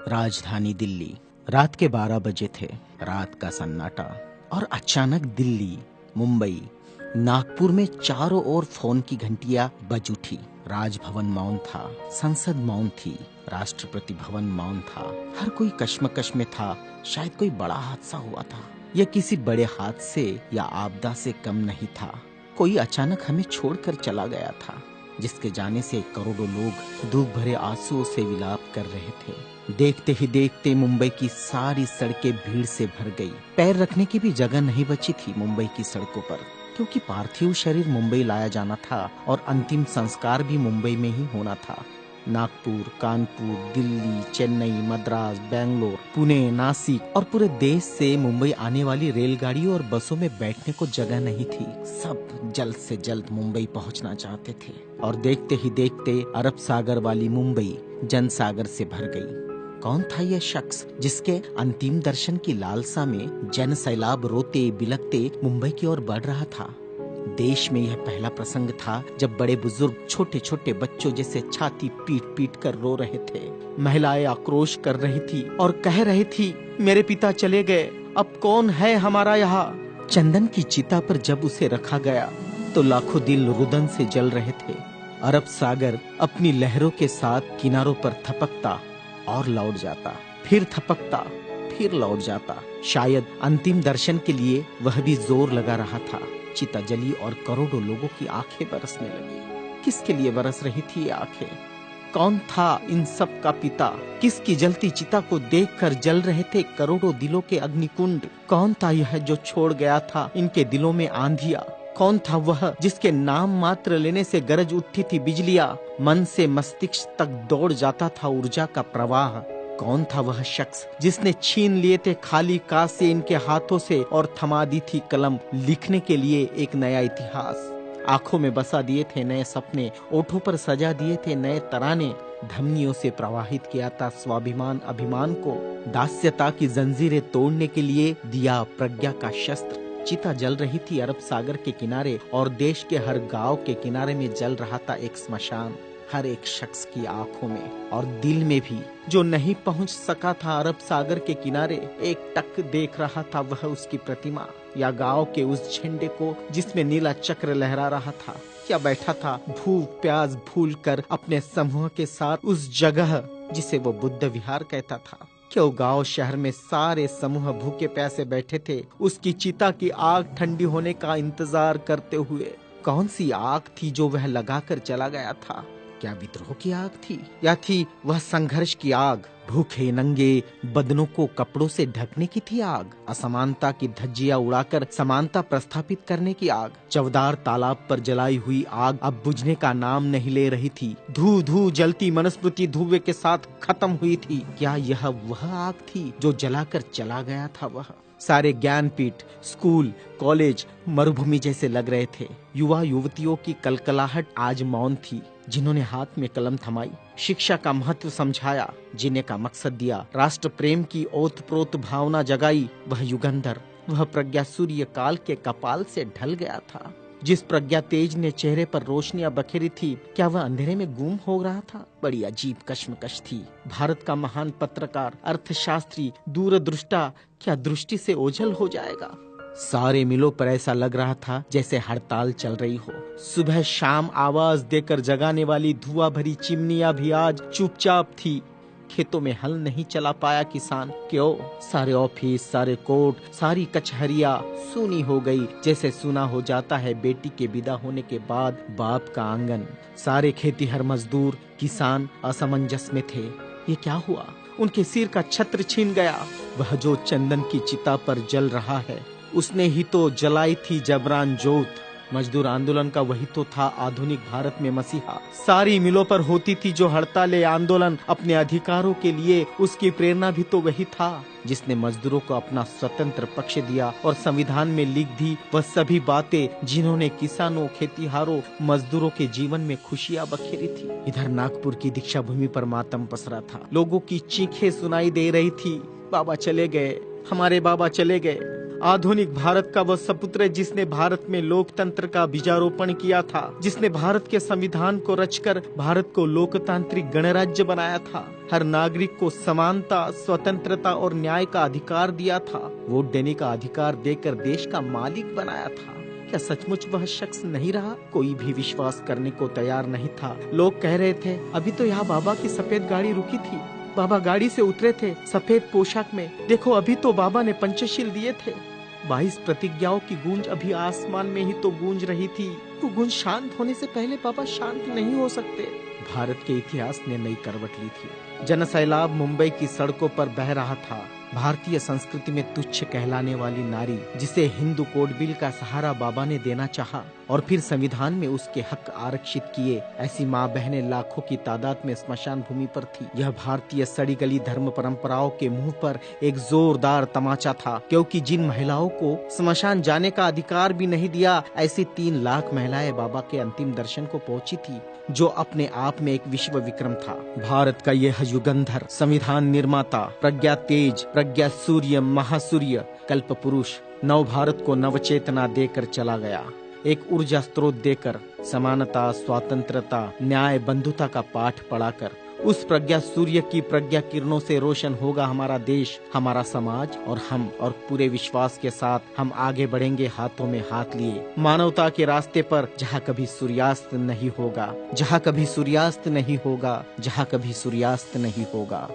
राजधानी दिल्ली। रात के 12 बजे थे। रात का सन्नाटा और अचानक दिल्ली, मुंबई, नागपुर में चारों ओर फोन की घंटियां बज उठी। राजभवन मौन था, संसद मौन थी, राष्ट्रपति भवन मौन था। हर कोई कश्मकश में था। शायद कोई बड़ा हादसा हुआ था। यह किसी बड़े हादसे या आपदा से कम नहीं था। कोई अचानक हमें छोड़कर चला गया था, जिसके जाने से करोड़ों लोग दुख भरे आंसुओं से विलाप कर रहे थे। देखते ही देखते मुंबई की सारी सड़कें भीड़ से भर गई। पैर रखने की भी जगह नहीं बची थी मुंबई की सड़कों पर, क्योंकि पार्थिव शरीर मुंबई लाया जाना था और अंतिम संस्कार भी मुंबई में ही होना था। नागपुर, कानपुर, दिल्ली, चेन्नई, मद्रास, बेंगलोर, पुणे, नासिक और पूरे देश से मुंबई आने वाली रेलगाड़ियों और बसों में बैठने को जगह नहीं थी। सब जल्द से जल्द मुंबई पहुंचना चाहते थे और देखते ही देखते अरब सागर वाली मुंबई जनसागर से भर गई। कौन था यह शख्स जिसके अंतिम दर्शन की लालसा में जन सैलाब रोते बिलखते मुंबई की ओर बढ़ रहा था? देश में यह पहला प्रसंग था जब बड़े बुजुर्ग छोटे छोटे बच्चों जैसे छाती पीट पीट कर रो रहे थे। महिलाएं आक्रोश कर रही थी और कह रही थी, मेरे पिता चले गए, अब कौन है हमारा यहाँ। चंदन की चिता पर जब उसे रखा गया तो लाखों दिल रुदन से जल रहे थे। अरब सागर अपनी लहरों के साथ किनारों पर थपकता और लौट जाता, फिर थपकता, फिर लौट जाता। शायद अंतिम दर्शन के लिए वह भी जोर लगा रहा था। चिता जली और करोड़ों लोगों की आंखें बरसने लगी। किसके लिए बरस रही थी ये आंखें? कौन था इन सब का पिता? किसकी जलती चिता को देखकर जल रहे थे करोड़ों दिलों के अग्निकुंड? कौन था यह जो छोड़ गया था इनके दिलों में आंधिया? कौन था वह जिसके नाम मात्र लेने से गरज उठती थी बिजलियां, मन से मस्तिष्क तक दौड़ जाता था ऊर्जा का प्रवाह? कौन था वह शख्स जिसने छीन लिए थे खाली कासे इनके हाथों से और थमा दी थी कलम लिखने के लिए एक नया इतिहास? आंखों में बसा दिए थे नए सपने, ओठों पर सजा दिए थे नए तराने, धमनियों से प्रवाहित किया था स्वाभिमान अभिमान को, दास्यता की जंजीरें तोड़ने के लिए दिया प्रज्ञा का शस्त्र। चिता जल रही थी अरब सागर के किनारे और देश के हर गांव के किनारे में जल रहा था एक स्मशान। हर एक शख्स की आंखों में और दिल में भी, जो नहीं पहुंच सका था अरब सागर के किनारे, एक टक देख रहा था वह उसकी प्रतिमा या गांव के उस झंडे को जिसमें नीला चक्र लहरा रहा था। क्या बैठा था भूख प्यास भूल कर अपने समूह के साथ उस जगह जिसे वो बुद्ध विहार कहता था? क्यों गांव शहर में सारे समूह भूखे प्यासे बैठे थे उसकी चिता की आग ठंडी होने का इंतजार करते हुए? कौन सी आग थी जो वह लगाकर चला गया था? क्या विद्रोह की आग थी या थी वह संघर्ष की आग? भूखे नंगे बदनों को कपड़ों से ढकने की थी आग? असमानता की धज्जियां उड़ाकर समानता प्रस्थापित करने की आग? चवदार तालाब पर जलाई हुई आग अब बुझने का नाम नहीं ले रही थी। धू धू जलती मनुस्मृति धुएं के साथ खत्म हुई थी। क्या यह वह आग थी जो जलाकर चला गया था वह? सारे ज्ञानपीठ, स्कूल, कॉलेज मरुभूमि जैसे लग रहे थे। युवा युवतियों की कलकलाहट आज मौन थी। जिन्होंने हाथ में कलम थमाई, शिक्षा का महत्व समझाया, जीने का मकसद दिया, राष्ट्र प्रेम की ओतप्रोत भावना जगाई, वह युगंधर, वह प्रज्ञा सूर्य काल के कपाल से ढल गया था। जिस प्रज्ञा तेज ने चेहरे पर रोशनियां बखेरी थी, क्या वह अंधेरे में गुम हो रहा था? बड़ी अजीब कश्मकश थी। भारत का महान पत्रकार, अर्थशास्त्री, दूरदृष्टा क्या दृष्टि से ओझल हो जाएगा? सारे मिलों पर ऐसा लग रहा था जैसे हड़ताल चल रही हो। सुबह शाम आवाज देकर जगाने वाली धुआं भरी चिमनियां भी आज चुपचाप थी। खेतों में हल नहीं चला पाया किसान। क्यों? सारे ऑफिस, सारे कोर्ट, सारी कचहरियां सूनी हो गई, जैसे सूना हो जाता है बेटी के विदा होने के बाद बाप का आंगन। सारे खेतीहर मजदूर, किसान असमंजस में थे। ये क्या हुआ? उनके सिर का छत्र छीन गया। वह जो चंदन की चिता पर जल रहा है, उसने ही तो जलाई थी जबरान जोत। मजदूर आंदोलन का वही तो था आधुनिक भारत में मसीहा। सारी मिलों पर होती थी जो हड़तालें आंदोलन अपने अधिकारों के लिए, उसकी प्रेरणा भी तो वही था जिसने मजदूरों को अपना स्वतंत्र पक्ष दिया और संविधान में लिख दी वह सभी बातें जिन्होंने किसानों, खेतीहारों, मजदूरों के जीवन में खुशियां बखेरी थी। इधर नागपुर की दीक्षा भूमि पर मातम पसरा था। लोगों की चीखें सुनाई दे रही थी, बाबा चले गए, हमारे बाबा चले गए। आधुनिक भारत का वह सपुत्र है जिसने भारत में लोकतंत्र का बीजारोपण किया था, जिसने भारत के संविधान को रचकर भारत को लोकतांत्रिक गणराज्य बनाया था, हर नागरिक को समानता, स्वतंत्रता और न्याय का अधिकार दिया था, वोट देने का अधिकार देकर देश का मालिक बनाया था। क्या सचमुच वह शख्स नहीं रहा? कोई भी विश्वास करने को तैयार नहीं था। लोग कह रहे थे, अभी तो यहाँ बाबा की सफेद गाड़ी रुकी थी, बाबा गाड़ी से उतरे थे सफेद पोशाक में, देखो अभी तो बाबा ने पंचशील दिए थे। 22 प्रतिज्ञाओं की गूंज अभी आसमान में ही तो गूंज रही थी। वो गूंज शांत होने से पहले बाबा शांत नहीं हो सकते। भारत के इतिहास ने नई करवट ली थी। जनसैलाब मुंबई की सड़कों पर बह रहा था। भारतीय संस्कृति में तुच्छ कहलाने वाली नारी, जिसे हिंदू कोड बिल का सहारा बाबा ने देना चाहा और फिर संविधान में उसके हक आरक्षित किए, ऐसी माँ बहनें लाखों की तादाद में स्मशान भूमि पर थी। यह भारतीय सड़ी गली धर्म परंपराओं के मुंह पर एक जोरदार तमाचा था, क्योंकि जिन महिलाओं को स्मशान जाने का अधिकार भी नहीं दिया, ऐसी 3 लाख महिलाएं बाबा के अंतिम दर्शन को पहुंची थी, जो अपने आप में एक विश्व विक्रम था। भारत का यह युगंधर, संविधान निर्माता, प्रज्ञा तेज, प्रज्ञा सूर्य, महासूर्य, कल्प पुरुष नव भारत को नवचेतना देकर चला गया, एक ऊर्जा स्रोत देकर, समानता, स्वतंत्रता, न्याय, बंधुता का पाठ पढ़ाकर। उस प्रज्ञा सूर्य की प्रज्ञा किरणों से रोशन होगा हमारा देश, हमारा समाज और हम, और पूरे विश्वास के साथ हम आगे बढ़ेंगे हाथों में हाथ लिए, मानवता के रास्ते पर, जहाँ कभी सूर्यास्त नहीं होगा, जहाँ कभी सूर्यास्त नहीं होगा, जहाँ कभी सूर्यास्त नहीं होगा।